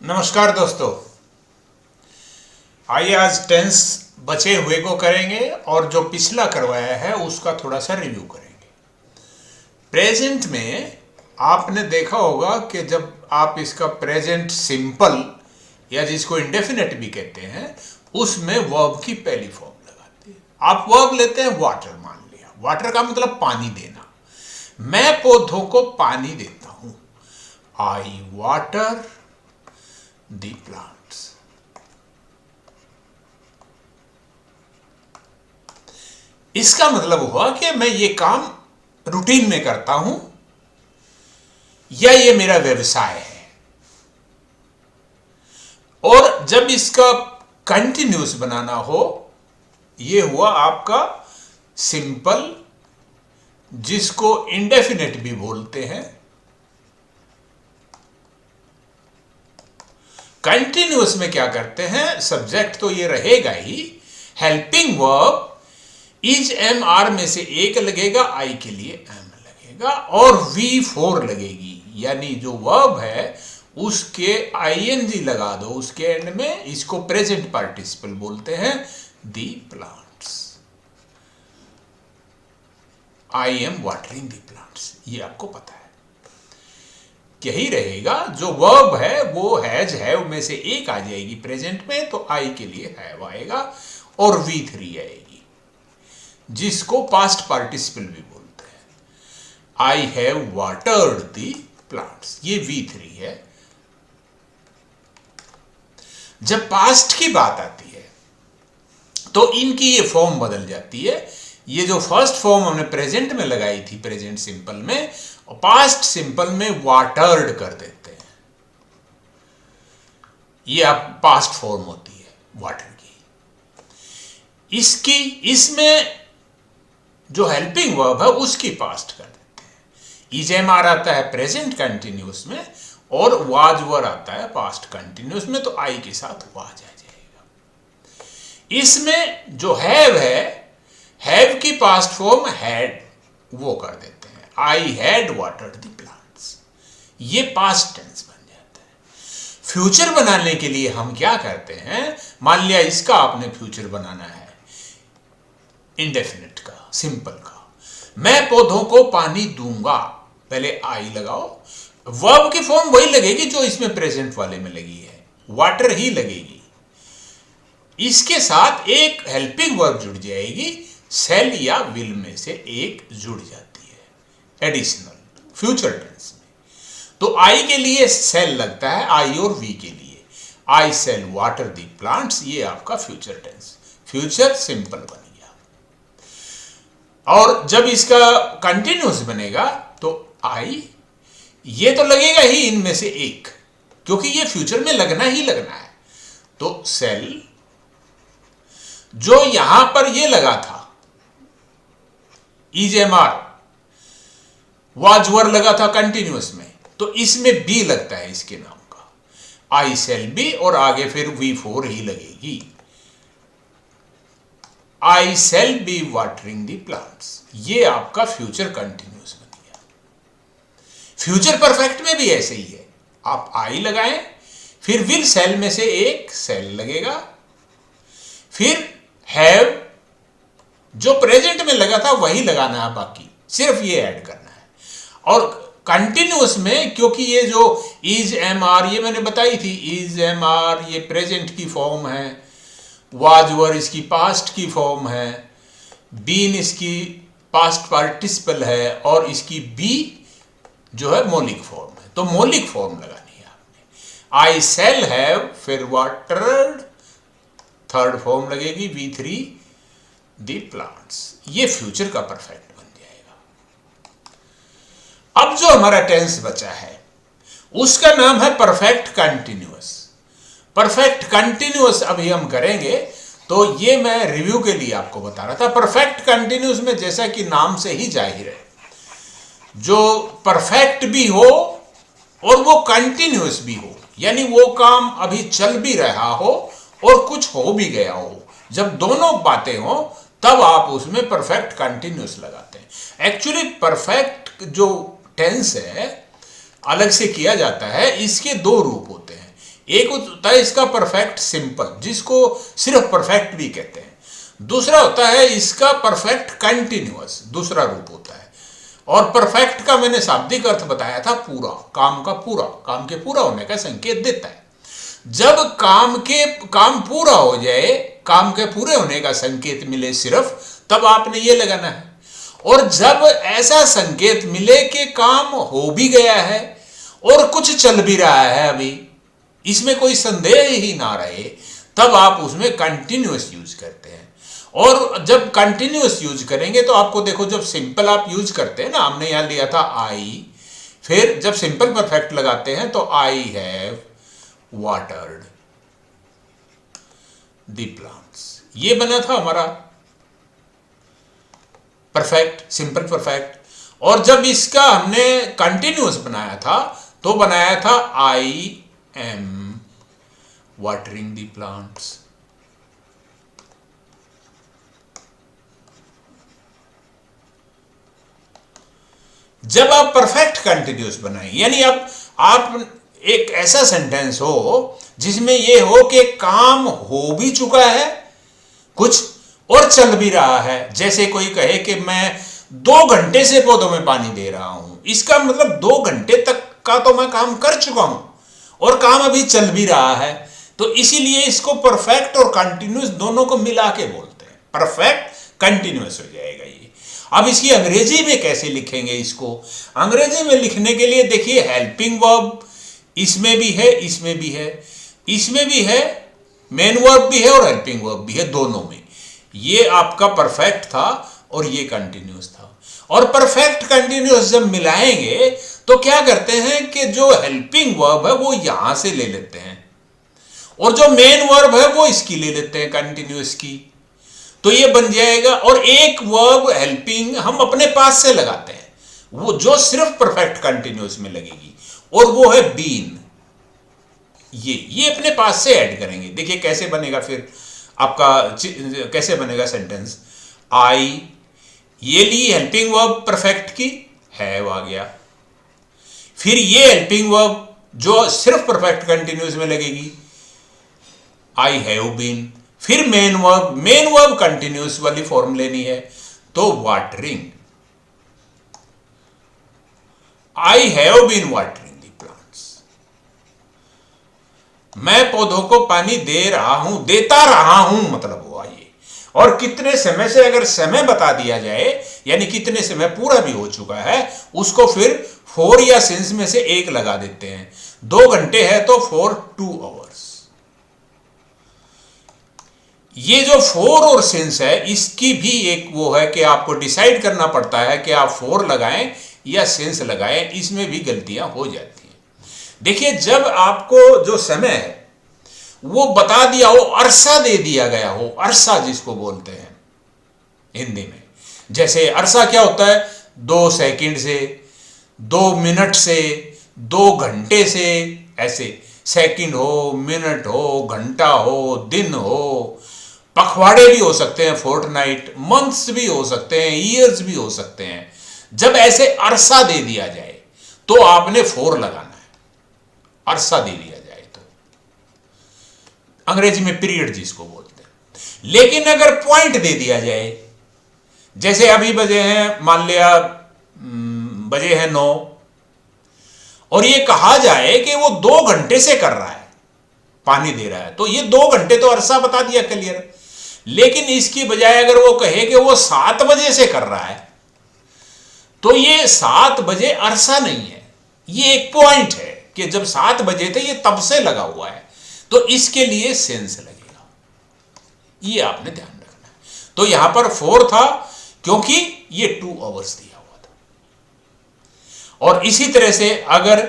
नमस्कार दोस्तों। आइए आज टेंस बचे हुए को करेंगे और जो पिछला करवाया है उसका थोड़ा सा रिव्यू करेंगे। प्रेजेंट में आपने देखा होगा कि जब आप इसका प्रेजेंट सिंपल या जिसको इंडेफिनेट भी कहते हैं उसमें वर्ब की पहली फॉर्म लगाते हैं। आप वर्ब लेते हैं वाटर, मान लिया। वाटर का मतलब पानी देना। मैं पौधों को पानी देता हूं। आई वाटर दी प्लांट्स। इसका मतलब हुआ कि मैं ये काम रूटीन में करता हूं या ये मेरा व्यवसाय है। और जब इसका कंटिन्यूस बनाना हो, ये हुआ आपका सिंपल, जिसको इंडेफिनेट भी बोलते हैं। कंटिन्यूस में क्या करते हैं, सब्जेक्ट तो ये रहेगा ही, helping verb is am are में से एक लगेगा, आई के लिए एम लगेगा और V4 लगेगी, यानी जो वर्ब है उसके आईएनजी लगा दो उसके एंड में। इसको प्रेजेंट पार्टिसिपल बोलते हैं, the plants. I am watering the plants, ये आपको पता है। यही रहेगा, जो वर्ब है वो हैज हैव में से एक आ जाएगी प्रेजेंट में, तो आई के लिए हैव आएगा और V3 आएगी, जिसको पास्ट पार्टिसिपल भी बोलते हैं। I have watered the plants, ये V3 है। जब पास्ट की बात आती है तो इनकी ये फॉर्म बदल जाती है। ये जो फर्स्ट फॉर्म हमने प्रेजेंट में लगाई थी, प्रेजेंट सिंपल में, और पास्ट सिंपल में वाटर्ड कर देते हैं। ये आप पास्ट फॉर्म होती है वाटर की। इसमें जो हेल्पिंग वर्ब है उसकी पास्ट कर देते हैं। इज एम आर आता है प्रेजेंट कंटिन्यूस में और वाज वर आता है पास्ट कंटिन्यूस में, तो आई के साथ वाज आ जाएगा। इसमें जो हैव है, हैव की पास्ट फॉर्म हैड वो कर देते हैं। I had watered the plants, ये पास्ट टेंस बन जाता है। फ्यूचर बनाने के लिए हम क्या करते हैं, मान लिया इसका आपने फ्यूचर बनाना है, इंडेफिनिट का, सिंपल का। मैं पौधों को पानी दूंगा, पहले आई लगाओ। वर्ब की फॉर्म वही लगेगी जो इसमें प्रेजेंट वाले में लगी है, वाटर ही लगेगी। इसके साथ एक हेल्पिंग वर्ब जुड़ जाएगी, सेल या विल में से एक जुड़ जाती है एडिशनल फ्यूचर टेंस में। तो आई के लिए सेल लगता है, आई और वी के लिए। आई सेल वाटर दी प्लांट्स, ये आपका फ्यूचर टेंस, फ्यूचर सिंपल बन गया। और जब इसका कंटिन्यूस बनेगा तो आई, ये तो लगेगा ही इनमें से एक, क्योंकि ये फ्यूचर में लगना ही लगना है। तो सेल, जो यहां पर ये लगा था is am are, was were लगा था कंटिन्यूस में, तो इसमें बी लगता है इसके नाम का, आई सेल बी, और आगे फिर V4 ही लगेगी। I shall be watering the plants, ये आपका फ्यूचर कंटिन्यूस बन गया। फ्यूचर परफेक्ट में भी ऐसे ही है, आप आई लगाएं, फिर विल सेल में से एक सेल लगेगा, फिर हैव जो प्रेजेंट में लगा था वही लगाना है, बाकी सिर्फ ये ऐड करना है। और कंटिन्यूस में, क्योंकि ये जो इज एम आर, ये मैंने बताई थी, इज एम आर ये प्रेजेंट की फॉर्म है, वाज वर इसकी पास्ट की फॉर्म है, बीन इसकी पास्ट पार्टिसिपल है, और इसकी बी जो है मौलिक फॉर्म है। तो मौलिक फॉर्म लगानी है आपने। आई सेल हैव, फिर वाटर्ड, थर्ड फॉर्म लगेगी V3 दी प्लांट्स, ये फ्यूचर का परफेक्ट बन जाएगा। अब जो हमारा टेंस बचा है उसका नाम है परफेक्ट कंटिन्यूअस। परफेक्ट कंटिन्यूअस अभी हम करेंगे, तो ये मैं रिव्यू के लिए आपको बता रहा था। परफेक्ट कंटिन्यूअस में जैसा कि नाम से ही जाहिर है, जो परफेक्ट भी हो और वो कंटिन्यूअस भी हो, यानी वो काम अभी चल भी रहा हो और कुछ हो भी गया हो, जब दोनों बातें हो तब आप उसमें परफेक्ट कंटिन्यूअस लगाते हैं। एक्चुअली परफेक्ट जो टेंस है अलग से किया जाता है, इसके दो रूप होते हैं। एक होता है इसका परफेक्ट सिंपल, जिसको सिर्फ परफेक्ट भी कहते हैं। दूसरा होता है इसका परफेक्ट कंटिन्यूअस, दूसरा रूप होता है। और परफेक्ट का मैंने शाब्दिक अर्थ बताया था पूरा, काम का पूरा, काम के पूरा होने का संकेत देता है। जब काम पूरा हो जाए, काम के पूरे होने का संकेत मिले सिर्फ, तब आपने ये लगाना है। और जब ऐसा संकेत मिले कि काम हो भी गया है और कुछ चल भी रहा है अभी, इसमें कोई संदेह ही ना रहे, तब आप उसमें कंटिन्यूअस यूज करते हैं। और जब कंटिन्यूअस यूज करेंगे तो आपको देखो, जब सिंपल आप यूज करते हैं ना, हमने यहां लिया था आई, फिर जब सिंपल परफेक्ट लगाते हैं तो I have watered the plants, ये बना था हमारा परफेक्ट, सिंपल परफेक्ट। और जब इसका हमने कंटिन्यूअस बनाया था तो बनाया था I am watering the plants. जब आप परफेक्ट कंटिन्यूअस बनाएं, यानी अब आप एक ऐसा सेंटेंस हो जिसमें यह हो कि काम हो भी चुका है कुछ और चल भी रहा है। जैसे कोई कहे कि मैं 2 घंटे से पौधों में पानी दे रहा हूं, इसका मतलब 2 घंटे तक का तो मैं काम कर चुका हूं और काम अभी चल भी रहा है। तो इसीलिए इसको परफेक्ट और कंटिन्यूअस दोनों को मिला के बोलते हैं, परफेक्ट कंटिन्यूअस हो जाएगा ये। अब इसकी अंग्रेजी में कैसे लिखेंगे इसको? अंग्रेजी में लिखने के लिए देखिए, हेल्पिंग वर्ब इसमें भी है, इसमें भी है, इसमें भी है, मेन वर्ब भी है और हेल्पिंग वर्ब भी है, दोनों में। ये आपका परफेक्ट था और ये कंटिन्यूअस था। और परफेक्ट कंटिन्यूअस जब मिलाएंगे तो क्या करते हैं कि जो हेल्पिंग वर्ब है वो यहां से ले लेते हैं और जो मेन वर्ब है वो इसकी ले लेते हैं, कंटिन्यूअस की। तो ये बन जाएगा, और एक वर्ब हेल्पिंग हम अपने पास से लगाते हैं, वो जो सिर्फ परफेक्ट कंटिन्यूअस में लगेगी, और वो है बीन। ये अपने पास से ऐड करेंगे। देखिए कैसे बनेगा फिर आपका, कैसे बनेगा सेंटेंस। आई, ये ली हेल्पिंग वर्ब परफेक्ट की, हैव आ गया। फिर ये हेल्पिंग वर्ब जो सिर्फ परफेक्ट कंटिन्यूअस में लगेगी, आई हैव बीन। फिर मेन वर्ब कंटिन्यूअस वाली फॉर्म लेनी है, तो watering, I have been watering the plants. मैं पौधों को पानी दे रहा हूं, देता रहा हूं मतलब हुआ ये। और कितने समय से, अगर समय बता दिया जाए, यानी कितने समय पूरा भी हो चुका है, उसको फिर फॉर या सिंस में से एक लगा देते हैं। 2 घंटे है तो फॉर 2 आवर्स। ये जो फॉर और सिंस है, इसकी भी एक वो है कि आपको डिसाइड करना पड़ता है कि आप फॉर लगाएं या सिंस लगाएं, इसमें भी गलतियां हो जाती हैं। देखिए, जब आपको जो समय है वो बता दिया हो, अरसा दे दिया गया हो, अरसा जिसको बोलते हैं हिंदी में, जैसे अरसा क्या होता है, 2 सेकंड से, 2 मिनट से, 2 घंटे से, ऐसे सेकंड हो, मिनट हो, घंटा हो, दिन हो, पखवाड़े भी हो सकते हैं, फोर्टनाइट, मंथ्स भी हो सकते हैं, ईयर्स भी हो सकते हैं। जब ऐसे अरसा दे दिया जाए तो आपने फॉर लगाना है, अरसा दे दिया जाए तो। अंग्रेजी में पीरियड जिसको बोलते हैं। लेकिन अगर पॉइंट दे दिया जाए, जैसे अभी बजे हैं, मान लिया बजे हैं 9, और ये कहा जाए कि वो 2 घंटे से कर रहा है, पानी दे रहा है, तो ये 2 घंटे तो अरसा बता दिया क्लियर। लेकिन इसकी बजाय अगर वो कहे कि वो 7 बजे से कर रहा है, तो ये 7 बजे अरसा नहीं है, ये एक पॉइंट है कि जब 7 बजे थे, ये तब से लगा हुआ है, तो इसके लिए सेंस लगेगा। ये आपने ध्यान रखना है। तो यहां पर 4 था क्योंकि ये 2 आवर्स दिया हुआ था। और इसी तरह से अगर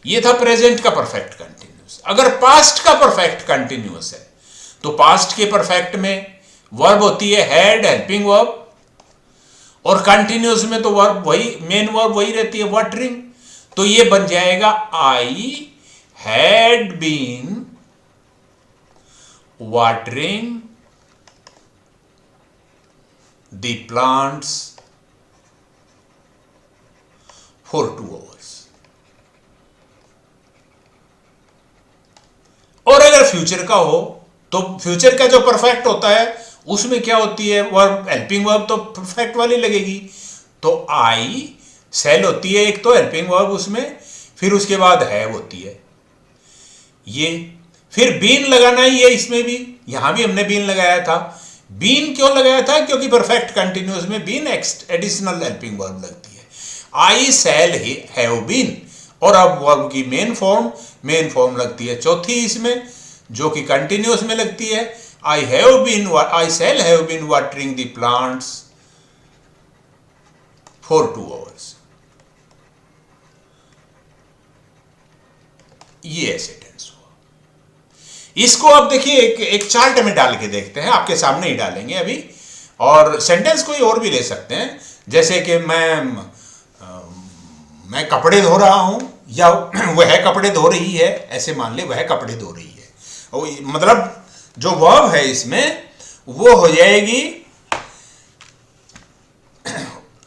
ये था प्रेजेंट का परफेक्ट कंटिन्यूअस, अगर पास्ट का परफेक्ट कंटिन्यूअस है तो पास्ट के परफेक्ट में वर्ब होती है हैड, हेल्पिंग वर्ब, और कंटिन्यूअस में तो वर्ब वही, मेन वर्ब वही रहती है, वाटरिंग। तो ये बन जाएगा I had been watering the plants for 2 hours. Future का हो तो फ्यूचर का जो परफेक्ट होता है उसमें क्या होती है, वर्ब, हेल्पिंग वर्ब तो परफेक्ट वाली लगेगी। तो आई सेल होती है एक तो हेल्पिंग वर्ब उसमें, फिर उसके बाद हैव होती है ये। फिर बीन लगाना ही है इसमें भी, यहां भी हमने बीन लगाया था। बीन क्यों लगाया था, क्योंकि परफेक्ट कंटिन्यूअस में बीन एडिशनल हेल्पिंग वर्ब लगती है। आई सेल हैव बीन, और अब वर्ब की मेन फॉर्म लगती है चौथी इसमें, जो कि कंटिन्यूअस में लगती है। I shall have been watering the plants for 2 hours। ये ऐसे टेंस हुआ। इसको अब देखिए एक चार्ट में डाल के देखते हैं, आपके सामने ही डालेंगे अभी। और सेंटेंस कोई और भी ले सकते हैं, जैसे कि मैं कपड़े धो रहा हूं, या वह कपड़े धो रही है, ऐसे मान ले वह कपड़े धो रही है। मतलब जो वर्ब है इसमें वो हो जाएगी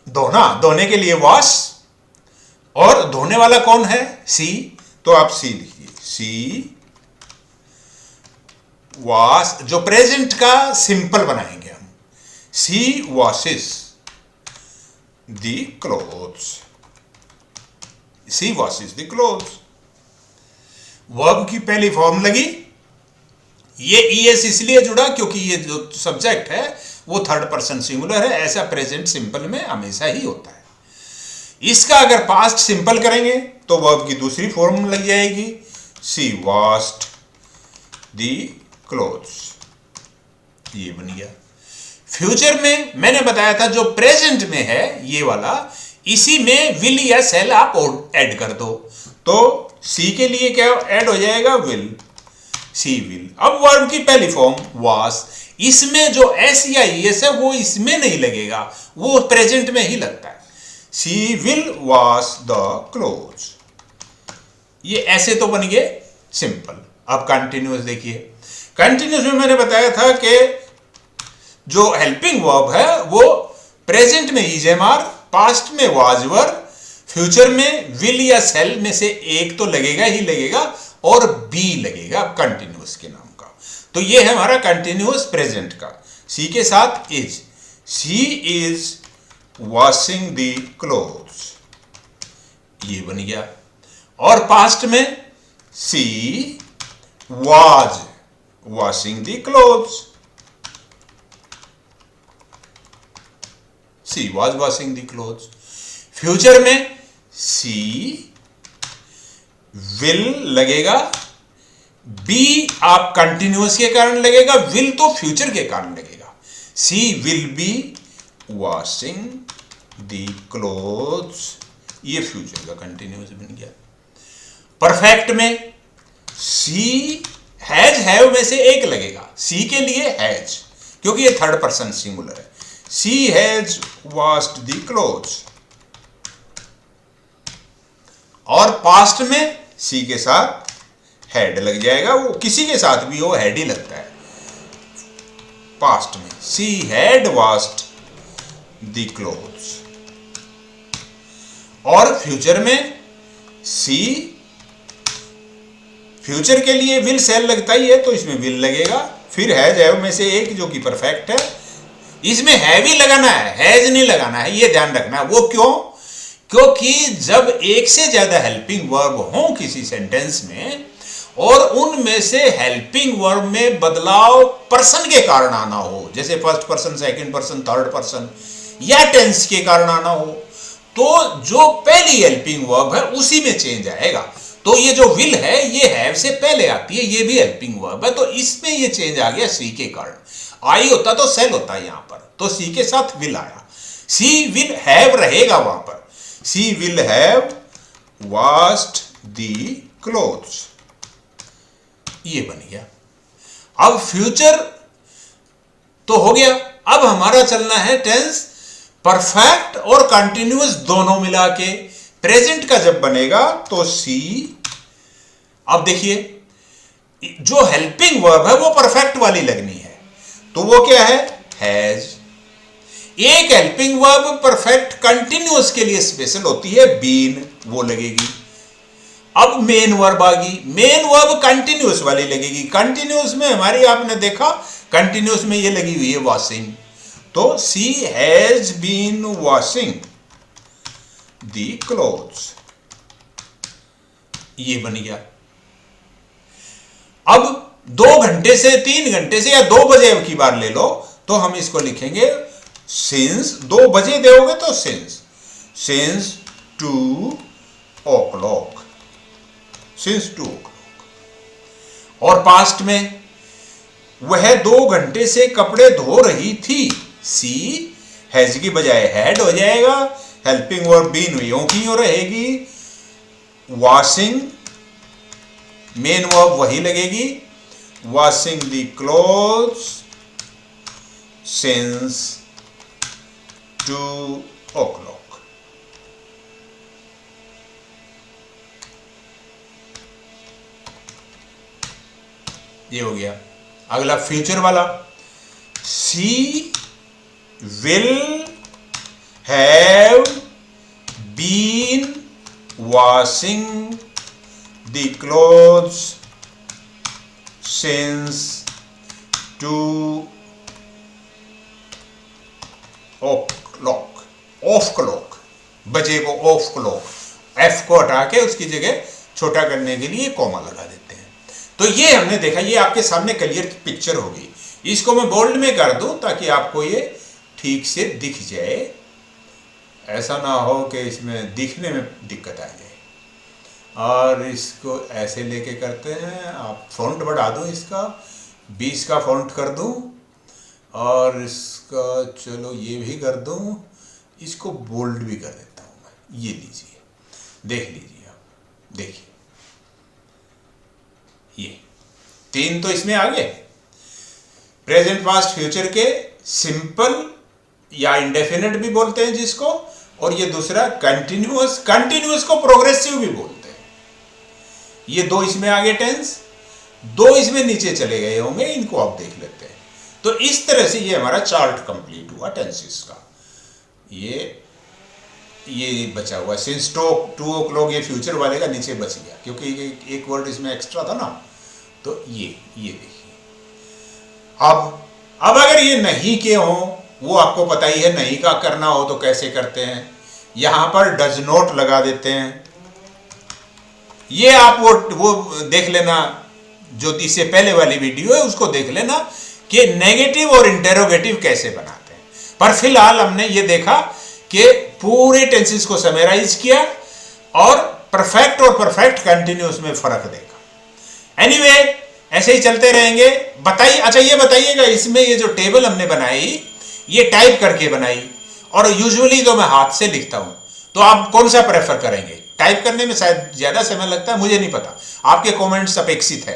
धोना, धोने के लिए वॉश, और धोने वाला कौन है, सी। तो आप सी लिखिए, सी वॉश, जो प्रेजेंट का सिंपल बनाएंगे हम, she washes the clothes, she washes the clothes. Verb की पहली फॉर्म लगी, ये ईएस इसलिए जुड़ा क्योंकि ये जो सब्जेक्ट है वो थर्ड पर्सन सिंगुलर है, ऐसा प्रेजेंट सिंपल में हमेशा ही होता है। इसका अगर पास्ट सिंपल करेंगे तो वर्ब की दूसरी फॉर्म लग जाएगी, सी वॉश्ड द क्लोथ्स, ये बन गया। फ्यूचर में मैंने बताया था जो प्रेजेंट में है ये वाला, इसी में विल या सेल आप ऐड कर दो, तो सी के लिए क्या ऐड हो जाएगा, विल, सी विल। अब वर्ब की पहली फॉर्म वॉश, इसमें जो एस या एस है वो इसमें नहीं लगेगा, वो प्रेजेंट में ही लगता है। सी विल वॉश द क्लोथ्स, ये ऐसे तो बन गए सिंपल। अब कंटिन्यूअस देखिए, कंटिन्यूअस में मैंने बताया था कि जो हेल्पिंग वर्ब है वो प्रेजेंट में इज एम आर, पास्ट में वाज वर, फ्यूचर में विल या सेल में से एक तो लगेगा ही लगेगा, और बी लगेगा कंटिन्यूअस के नाम का। तो ये है हमारा कंटिन्यूअस प्रेजेंट का, सी के साथ is, she is washing the clothes, ये बन गया। और पास्ट में she was washing the clothes, she was washing the clothes. Future में सी विल लगेगा, बी आप कंटिन्यूअस के कारण लगेगा, विल तो फ्यूचर के कारण लगेगा, she will be washing the clothes, ये फ्यूचर का कंटिन्यूअस बन गया। परफेक्ट में सी हैज हैव में से एक लगेगा, सी के लिए हैज, क्योंकि ये थर्ड पर्सन सिंगुलर है, सी हैज वॉश्ड द क्लोथ्स। और पास्ट में सी के साथ हैड लग जाएगा, वो किसी के साथ भी हो हैड ही लगता है। पास्ट में she had washed the clothes. और फ्यूचर में सी, फ्यूचर के लिए विल सेल लगता ही है तो इसमें विल लगेगा, फिर हैज हैव में से एक जो कि परफेक्ट है, इसमें हैव ही लगाना है, हैज नहीं लगाना है, ये ध्यान रखना है। वो क्यों, क्योंकि जब एक से ज्यादा हेल्पिंग वर्ब हो किसी सेंटेंस में और उनमें से हेल्पिंग वर्ब में बदलाव पर्सन के कारण आना हो, जैसे first person, second person, third person, या टेंस के कारण आना हो, तो जो पहली हेल्पिंग वर्ब है उसी में चेंज आएगा। तो ये जो विल है ये हैव से पहले आती है, ये भी हेल्पिंग वर्ब है, तो इसमें ये चेंज आ गया सी के कारण। आई होता तो सेल होता है यहां पर, तो सी के साथ विल आया, सी विल हैव रहेगा वहां पर, she will have washed the clothes, ये बन गया। अब फ्यूचर तो हो गया, अब हमारा चलना है टेंस, परफेक्ट और कंटिन्यूअस दोनों मिला के। प्रेजेंट का जब बनेगा तो सी, अब देखिए जो हेल्पिंग वर्ब है वो परफेक्ट वाली लगनी है, तो वो क्या है, हैज। एक हेल्पिंग वर्ब परफेक्ट कंटिन्यूअस के लिए स्पेशल होती है, बीन, वो लगेगी। अब मेन वर्ब आ गई, मेन वर्ब कंटिन्यूस वाली लगेगी। कंटिन्यूस में हमारी आपने देखा कंटिन्यूस में ये लगी हुई है वॉशिंग, तो she has been washing the clothes, ये बन गया। अब 2 घंटे से 3 घंटे से या 2 बजे की बार ले लो तो हम इसको लिखेंगे सिंस 2 बजे दोगे तो सिंस 2 o'clock, सिंस 2 o'clock। और पास्ट में वह 2 घंटे से कपड़े धो रही थी, सी हैज की बजाय हैड हो जाएगा, हेल्पिंग वर्ब बीन हुई की हो रहेगी, वॉशिंग मेन वर्ब वही लगेगी, washing the clothes since 2 o'clock। ये हो गया। अगला फ्यूचर वाला, she will have been washing the clothes since 2 o'clock। Of clock, बजे को ऑफ क्लॉक, एफ को हटा के उसकी जगह छोटा करने के लिए कॉमा लगा देते हैं। तो ये हमने देखा, ये आपके सामने क्लियर पिक्चर होगी। इसको मैं बोल्ड में कर दूं ताकि आपको ये ठीक से दिख जाए, ऐसा ना हो कि इसमें दिखने में दिक्कत आ जाए। और इसको ऐसे लेके करते हैं, आप फॉन्ट बढ़ा दूं, इसका 20 का फॉन्ट कर दूं, और इसका चलो ये भी कर दूं, इसको बोल्ड भी कर देता हूं मैं। ये लीजिए, देख लीजिए आप, देखिए ये 3 तो इसमें आ गए, प्रेजेंट पास्ट फ्यूचर के सिंपल या इंडेफिनिट भी बोलते हैं जिसको, और ये दूसरा कंटिन्यूअस, कंटिन्यूअस को प्रोग्रेसिव भी बोलते हैं। ये 2 इसमें आगे टेंस, 2 इसमें नीचे चले गए होंगे, इनको आप देख लेते हैं। तो इस तरह से ये हमारा चार्ट कंप्लीट हुआ टेंसेस का। ये बचा हुआ सिंस 2 o'clock, ये फ्यूचर वाले का नीचे बच गया क्योंकि एक वर्ड इसमें एक्स्ट्रा था ना। तो ये देखिए, अब अगर ये नहीं के हो, वो आपको पता ही है, नहीं का करना हो तो कैसे करते हैं, यहां पर डज नॉट लगा देते हैं। ये आप वो देख लेना, जो इससे पहले वाली वीडियो है उसको देख लेना कि नेगेटिव और इंटेरोगेटिव कैसे बनाते हैं। पर फिलहाल हमने ये देखा कि पूरे टेंसेस को समराइज किया और परफेक्ट और परफेक्ट कंटिन्यूअस में फर्क देखा। एनीवे, ऐसे ही चलते रहेंगे। बताइए, अच्छा ये बताइएगा, इसमें ये जो टेबल हमने बनाई ये टाइप करके बनाई, और यूजुअली तो मैं हाथ से लिखता हूं, तो आप कौन सा प्रेफर करेंगे? टाइप करने में शायद ज्यादा समय लगता है, मुझे नहीं पता, आपके कमेंट्स अपेक्षित है।